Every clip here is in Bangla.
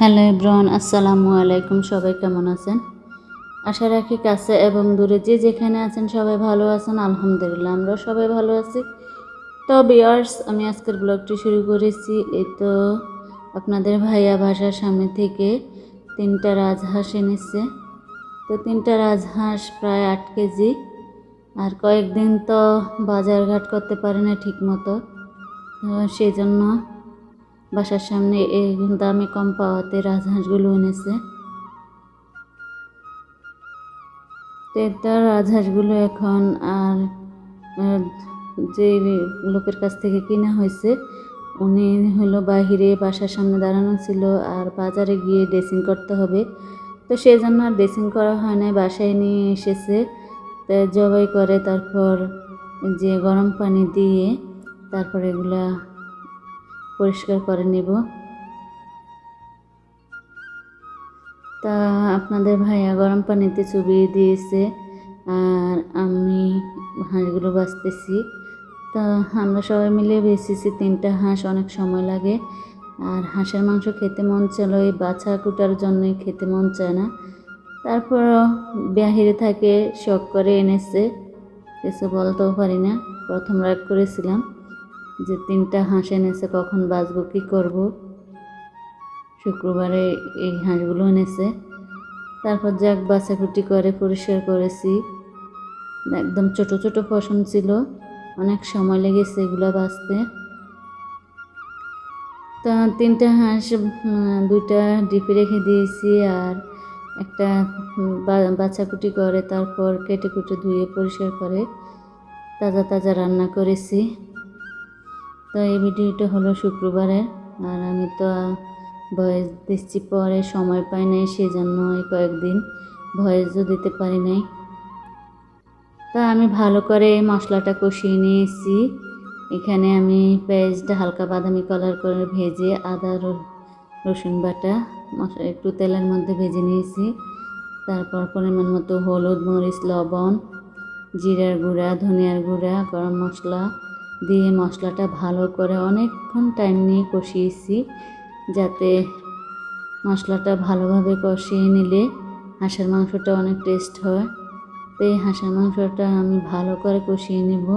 হ্যালো এভরিওয়ান, আসসালামু আলাইকুম। সবাই কেমন আছেন? আশা রাখি কাছে এবং দূরে যে যেখানে আছেন সবাই ভালো আছেন। আলহামদুলিল্লাহ আমরাও সবাই ভালো আছি। তো ভিউয়ার্স, আমি আজকের ব্লগটি শুরু করেছি। এই তো আপনাদের ভাইয়া বাসার সামনে থেকে 3টা রাজহাঁস এনেছে। তো 3টা রাজহাঁস প্রায় 8 কেজি। আর কয়েকদিন তো বাজারঘাট করতে পারে না ঠিক মতো, তো সেই জন্য বাসার সামনে এই দামে কম পাওয়াতে রাজহাঁসগুলো এনেছে। তো তার রাজহাঁসগুলো এখন আর যে লোকের কাছ থেকে কিনা হয়েছে উনি হলো বাহিরে বাসার সামনে দাঁড়ানো ছিল, আর বাজারে গিয়ে ড্রেসিং করতে হবে। তো সেই জন্য আর ড্রেসিং করা হয় না, বাসায় নিয়ে এসেছে। তো জবাই করে তারপর যে গরম পানি দিয়ে তারপর এগুলা পরিষ্কার করে নেব। তা আপনাদের ভাইয়া গরম পানিতে চুবিয়ে দিয়েছে আর আমি হাঁসগুলো বাছতেছি। তা আমরা সবাই মিলে বেছেছি 3টা হাঁস, অনেক সময় লাগে। আর হাঁসের মাংস খেতে মন চাইল, এই বাছা কুটার জন্যই খেতে মন চায় না। তারপরও বাহিরে থাকে শখ করে এনেছে, কিছু বলতেও পারি না। প্রথম রাগ করেছিলাম যে 3টা হাঁস এনেছে, কখন বাছবো, কী করব। শুক্রবারে এই হাঁসগুলো এনেছে। তারপর যাক বাছাকুটি করে পরিষ্কার করেছি। একদম ছোট ছোট পশম ছিল, অনেক সময় লেগেছে এগুলো বাছতে। তা 3টা হাঁস 2টা ডিপে রেখে দিয়েছি, আর একটা বাছাকুটি করে তারপর কেটে কুটে ধুয়ে পরিষ্কার করে তাজা তাজা রান্না করেছি। তো এই ভিডিওটা হলো শুক্রবারে, আর আমি তো ভয়েস দিচ্ছি পরে, সময় পাই নাই, সেই জন্য এই কয়েকদিন ভয়েসও দিতে পারি নাই। তা আমি ভালো করে মশলাটা কষিয়ে নিয়েছি। এখানে আমি পেঁয়াজটা হালকা বাদামি কালার করে ভেজে আদা রসুন বাটা একটু তেলের মধ্যে ভেজে নিয়েছি। তারপর পরিমাণ মতো হলুদ, মরিচ, লবণ, জিরার গুঁড়া, ধনিয়ার গুঁড়া, গরম মশলা দিয়ে মশলাটা ভালো করে অনেকক্ষণ টাইম নিয়ে কষিয়েছি, যাতে মশলাটা ভালোভাবে কষিয়ে নিলে হাঁসের মাংসটা অনেক টেস্ট হয়। তো এই হাঁসের মাংসটা আমি ভালো করে কষিয়ে নেব।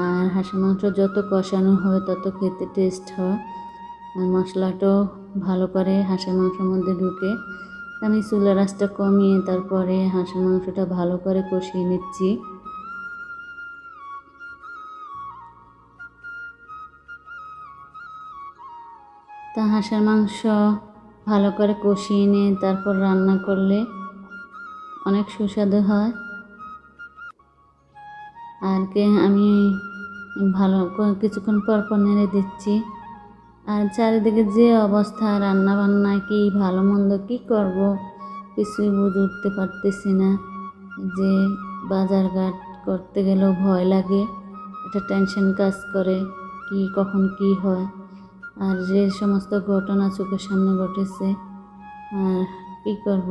আর হাঁসের মাংস যত কষানো হয় তত খেতে টেস্ট হয়, আর মশলাটাও ভালো করে হাঁসের মাংসের মধ্যে ঢুকে। আমি চুলার আঁচটা কমিয়ে তারপরে হাঁসের মাংসটা ভালো করে কষিয়ে নিচ্ছি। তা হাঁসের মাংস ভালো করে কষিয়ে নিয়ে তারপর রান্না করলে অনেক সুস্বাদু হয়। আর আমি ভালো কিছুক্ষণ পর পর নেড়ে দিচ্ছি। আর চারিদিকে যে অবস্থা, রান্না বান্না কি ভালো মন্দ কী করব কিছুই বুঝে উঠতে পারতেছি না। যে বাজারঘাট করতে গেলেও ভয় লাগে, একটা টেনশন কাজ করে কি কখন কি হয়। আর যে সমস্ত ঘটনা চোখের সামনে ঘটেছে, আর কী করব,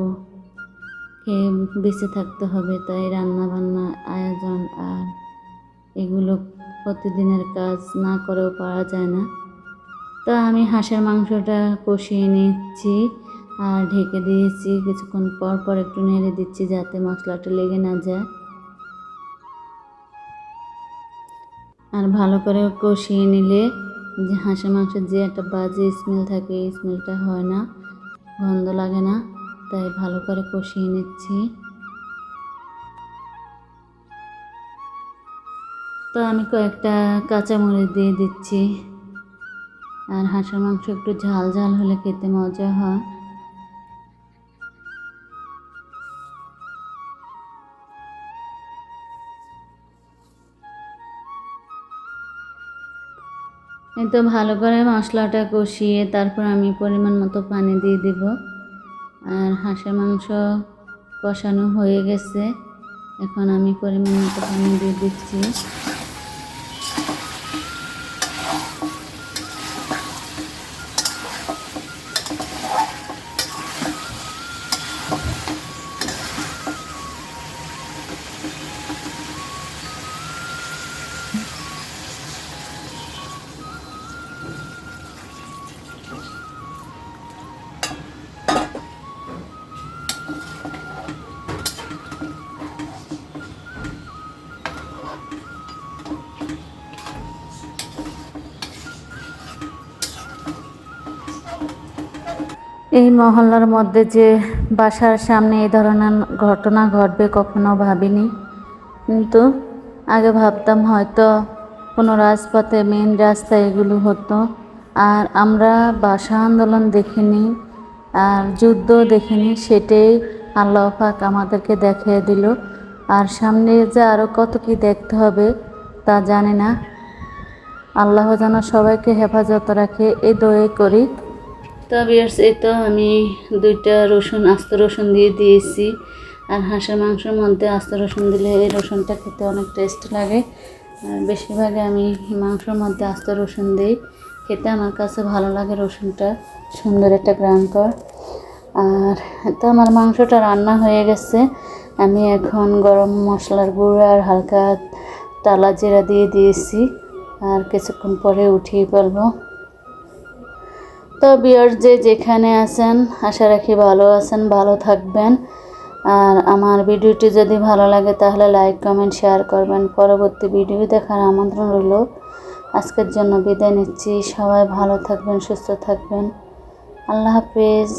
খেয়ে বেঁচে থাকতে হবে। তাই রান্না বান্না আয়োজন আর এগুলো প্রতিদিনের কাজ না করেও পারা যায় না। তো আমি হাঁসের মাংসটা কষিয়ে নিচ্ছি আর ঢেকে দিয়েছি। কিছুক্ষণ পর পর একটু নেড়ে দিচ্ছি যাতে মশলাটা লেগে না যায়। আর ভালো করে কষিয়ে নিলে যে হাঁসের মাংসের যে একটা বাজে স্মেল থাকে, এই স্মেলটা হয় না, গন্ধ লাগে না। তাই ভালো করে কষিয়ে নিচ্ছি। তো আমি কয়েকটা কাঁচামরিচ দিয়ে দিচ্ছি। আর হাঁসের মাংস একটু ঝাল ঝাল হলে খেতে মজা হয়। এই তো ভালো করে মশলাটা কষিয়ে তারপর আমি পরিমাণ মতো পানি দিয়ে দিব। আর হাঁসের মাংস কষানো হয়ে গেছে, এখন আমি পরিমাণ মতো পানি দিয়ে দিচ্ছি। এই মহল্লার মধ্যে যে বাসার সামনে এই ধরনের ঘটনা ঘটবে কখনো ভাবিনি। কিন্তু আগে ভাবতাম হয়তো কোনো রাজপথে মেন রাস্তায় এগুলো হতো, আর আমরা ভাষা আন্দোলন দেখিনি আর যুদ্ধ দেখিনি, সেটাই আল্লাহ পাক আমাদেরকে দেখিয়ে দিল। আর সামনে যে আরও কত কি দেখতে হবে তা জানি না। আল্লাহ যেন সবাইকে হেফাজত রাখে, এই দোয়াই করি। তো ভিউয়ার্স, এই তো আমি 2টা রসুন, আস্ত রসুন দিয়ে দিয়েছি। আর হাঁসের মাংসের মধ্যে আস্ত রসুন দিলে এই রসুনটা খেতে অনেক টেস্ট লাগে। আর বেশিরভাগে আমি মাংসের মধ্যে আস্ত রসুন দিই, খেতে আমার কাছে ভালো লাগে। রসুনটা সুন্দর একটা গ্রান কর। আর তো আমার মাংসটা রান্না হয়ে গেছে। আমি এখন গরম মশলার গুঁড়ো আর হালকা টালা জিরা দিয়ে দিয়েছি, আর কিছুক্ষণ পরে উঠিয়ে ফেলবো। তো ভিউয়ার্স, যে যেখানে আছেন আশা রাখি ভালো আছেন, ভালো থাকবেন। আর আমার ভিডিওটি যদি ভালো লাগে তাহলে লাইক, কমেন্ট, শেয়ার করবেন। পরবর্তী ভিডিও দেখার আমন্ত্রণ রইল। আজকের জন্য বিদায় নিচ্ছি। সবাই ভালো থাকবেন, সুস্থ থাকবেন। আল্লাহ হাফেজ।